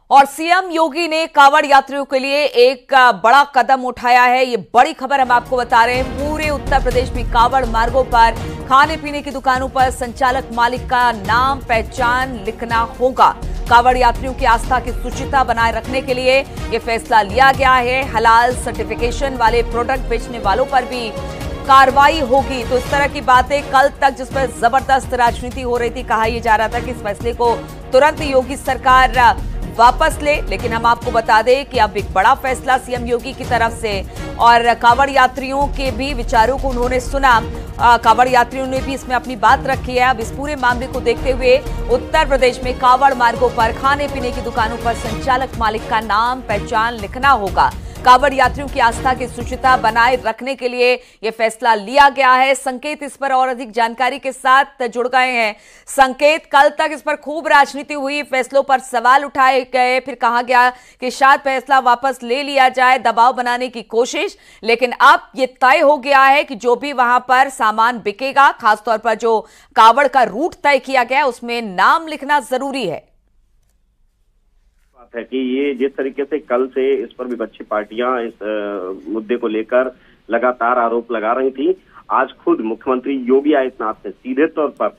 और सीएम योगी ने कांवड़ यात्रियों के लिए एक बड़ा कदम उठाया है। ये बड़ी खबर हम आपको बता रहे हैं। पूरे उत्तर प्रदेश में कांवड़ मार्गों पर खाने पीने की दुकानों पर संचालक मालिक का नाम पहचान लिखना होगा। कांवड़ यात्रियों की आस्था की शुचिता बनाए रखने के लिए यह फैसला लिया गया है। हलाल सर्टिफिकेशन वाले प्रोडक्ट बेचने वालों पर भी कार्रवाई होगी। तो इस तरह की बातें कल तक जिस पर जबरदस्त राजनीति हो रही थी, कहा यह जा रहा था कि इस फैसले को तुरंत योगी सरकार वापस ले, लेकिन हम आपको बता दें कि अब एक बड़ा फैसला सीएम योगी की तरफ से और कांवड़ यात्रियों के भी विचारों को उन्होंने सुना। कांवड़ यात्रियों ने भी इसमें अपनी बात रखी है। अब इस पूरे मामले को देखते हुए उत्तर प्रदेश में कांवड़ मार्गों पर खाने पीने की दुकानों पर संचालक मालिक का नाम पहचान लिखना होगा। कांवड़ यात्रियों की आस्था की शुचिता बनाए रखने के लिए यह फैसला लिया गया है। संकेत इस पर और अधिक जानकारी के साथ जुड़ गए हैं। संकेत, कल तक इस पर खूब राजनीति हुई, फैसलों पर सवाल उठाए गए, फिर कहा गया कि शायद फैसला वापस ले लिया जाए, दबाव बनाने की कोशिश, लेकिन अब यह तय हो गया है कि जो भी वहां पर सामान बिकेगा, खासतौर पर जो कांवड़ का रूट तय किया गया उसमें नाम लिखना जरूरी है। है कि ये जिस तरीके से कल से इस पर विपक्षी पार्टियां इस मुद्दे को लेकर लगातार आरोप लगा रही थी, आज खुद मुख्यमंत्री योगी आदित्यनाथ ने सीधे तौर पर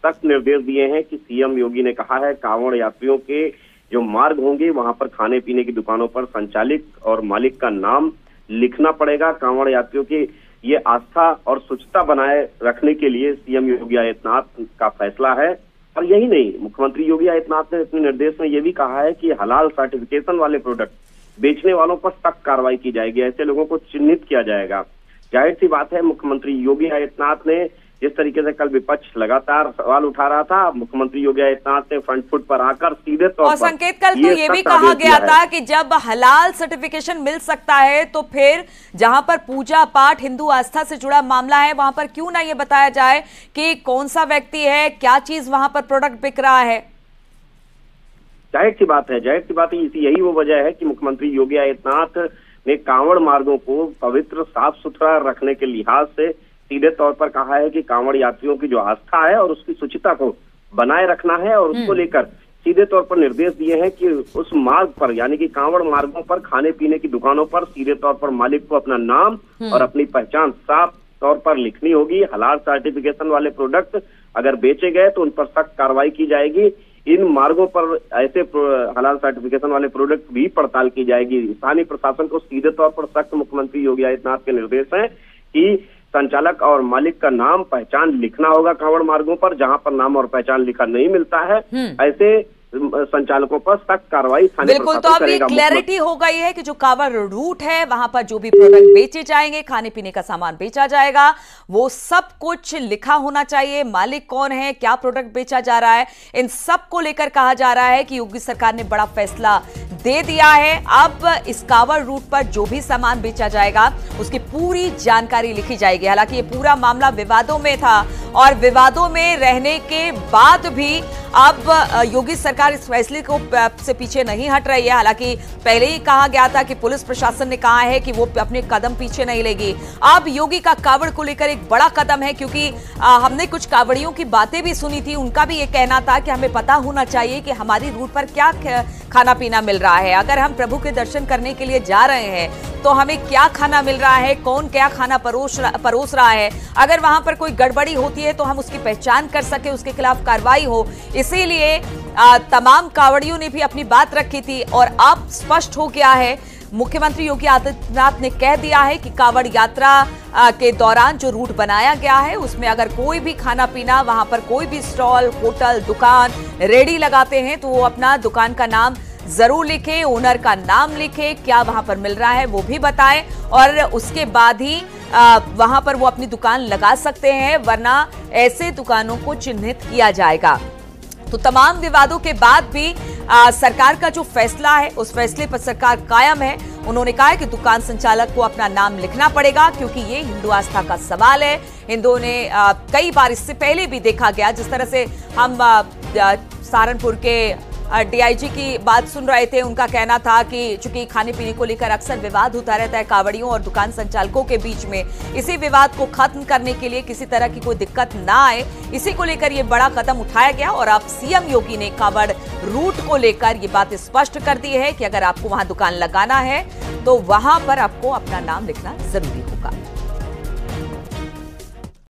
सख्त निर्देश दिए हैं कि सीएम योगी ने कहा है कांवड़ यात्रियों के जो मार्ग होंगे वहां पर खाने पीने की दुकानों पर संचालक और मालिक का नाम लिखना पड़ेगा। कांवड़ यात्रियों की ये आस्था और शुचिता बनाए रखने के लिए सीएम योगी आदित्यनाथ का फैसला है। और यही नहीं, मुख्यमंत्री योगी आदित्यनाथ ने अपने निर्देश में यह भी कहा है कि हलाल सर्टिफिकेशन वाले प्रोडक्ट बेचने वालों पर सख्त कार्रवाई की जाएगी, ऐसे लोगों को चिन्हित किया जाएगा। जाहिर सी बात है, मुख्यमंत्री योगी आदित्यनाथ ने जिस तरीके से कल विपक्ष लगातार सवाल उठा रहा था, मुख्यमंत्री योगी आदित्यनाथ ने फ्रंट फुट पर आकर सीधे तौर पर संकेत कल तो ये भी कहा गया था कि जब हलाल सर्टिफिकेशन मिल सकता है तो फिर जहां पर पूजा पाठ हिंदू आस्था से जुड़ा मामला है वहां पर क्यों ना ये बताया जाए कि कौन सा व्यक्ति है, क्या चीज वहां पर प्रोडक्ट बिक रहा है। जाहिर सी बात है, यही वो वजह है कि मुख्यमंत्री योगी आदित्यनाथ ने कांवड़ मार्गों को पवित्र साफ सुथरा रखने के लिहाज से सीधे तौर पर कहा है कि कांवड़ यात्रियों की जो आस्था है और उसकी शुचिता को बनाए रखना है और उसको लेकर सीधे तौर पर निर्देश दिए हैं कि उस मार्ग पर यानी कि कांवड़ मार्गों पर खाने पीने की दुकानों पर सीधे तौर पर मालिक को अपना नाम और अपनी पहचान साफ तौर पर लिखनी होगी। हलाल सर्टिफिकेशन वाले प्रोडक्ट अगर बेचे गए तो उन पर सख्त कार्रवाई की जाएगी। इन मार्गों पर ऐसे हलाल सर्टिफिकेशन वाले प्रोडक्ट भी पड़ताल की जाएगी। स्थानीय प्रशासन को सीधे तौर पर सख्त मुख्यमंत्री योगी आदित्यनाथ के निर्देश हैं कि संचालक और मालिक का नाम पहचान लिखना होगा कांवड़ मार्गों पर। जहां पर नाम और पहचान लिखा नहीं मिलता है, ऐसे संचालकों पर सख्त कार्रवाई बिल्कुल। तो अब ये क्लैरिटी हो गई है कि जो कांवड़ रूट है वहां पर जो भी प्रोडक्ट बेचे जाएंगे, खाने पीने का सामान बेचा जाएगा, वो सब कुछ लिखा होना चाहिए। मालिक कौन है, क्या प्रोडक्ट बेचा जा रहा है, इन सब को लेकर कहा जा रहा है कि योगी सरकार ने बड़ा फैसला दे दिया है। अब इस कांवड़ रूट पर जो भी सामान बेचा जाएगा उसकी पूरी जानकारी लिखी जाएगी। हालांकि ये पूरा मामला विवादों में था और विवादों में रहने के बाद भी अब योगी सरकार इस फैसले को से पीछे नहीं हट रही है। हालांकि पहले ही कहा गया था कि पुलिस प्रशासन ने कहा है कि वो अपने कदम पीछे नहीं लेगी। अब योगी का कांवड़ को लेकर एक बड़ा कदम है, क्योंकि हमने कुछ कांवड़ियों की बातें भी सुनी थी। उनका भी ये कहना था कि हमें पता होना चाहिए कि हमारी रूट पर क्या खाना पीना मिल रहा है। अगर हम प्रभु के दर्शन करने के लिए जा रहे हैं तो हमें क्या खाना मिल रहा है, कौन क्या खाना परोस रहा है। अगर वहां पर कोई गड़बड़ी होती है तो हम उसकी पहचान कर सके, उसके खिलाफ कार्रवाई हो। इसीलिए तमाम कांवड़ियों ने भी अपनी बात रखी थी और अब स्पष्ट हो गया है। मुख्यमंत्री योगी आदित्यनाथ ने कह दिया है कि कांवड़ यात्रा के दौरान जो रूट बनाया गया है उसमें अगर कोई भी खाना पीना, वहां पर कोई भी स्टॉल, होटल, दुकान, रेडी लगाते हैं तो वो अपना दुकान का नाम जरूर लिखे, ओनर का नाम लिखे, क्या वहां पर मिल रहा है वो भी बताएं और उसके बाद ही वहां पर वो अपनी दुकान लगा सकते हैं, वरना ऐसे दुकानों को चिन्हित किया जाएगा। तो तमाम विवादों के बाद भी सरकार का जो फैसला है उस फैसले पर सरकार कायम है। उन्होंने कहा है कि दुकान संचालक को अपना नाम लिखना पड़ेगा, क्योंकि ये हिंदू आस्था का सवाल है। हिंदुओं ने कई बार इससे पहले भी देखा गया, जिस तरह से हम सहारनपुर के डीआईजी की बात सुन रहे थे। उनका कहना था कि चूंकि खाने पीने को लेकर अक्सर विवाद होता रहता है कांवड़ियों और दुकान संचालकों के बीच में, इसी विवाद को खत्म करने के लिए किसी तरह की कोई दिक्कत ना आए, इसी को लेकर ये बड़ा कदम उठाया गया। और अब सीएम योगी ने कांवड़ रूट को लेकर ये बात स्पष्ट कर दी है कि अगर आपको वहां दुकान लगाना है तो वहां पर आपको अपना नाम लिखना जरूरी है।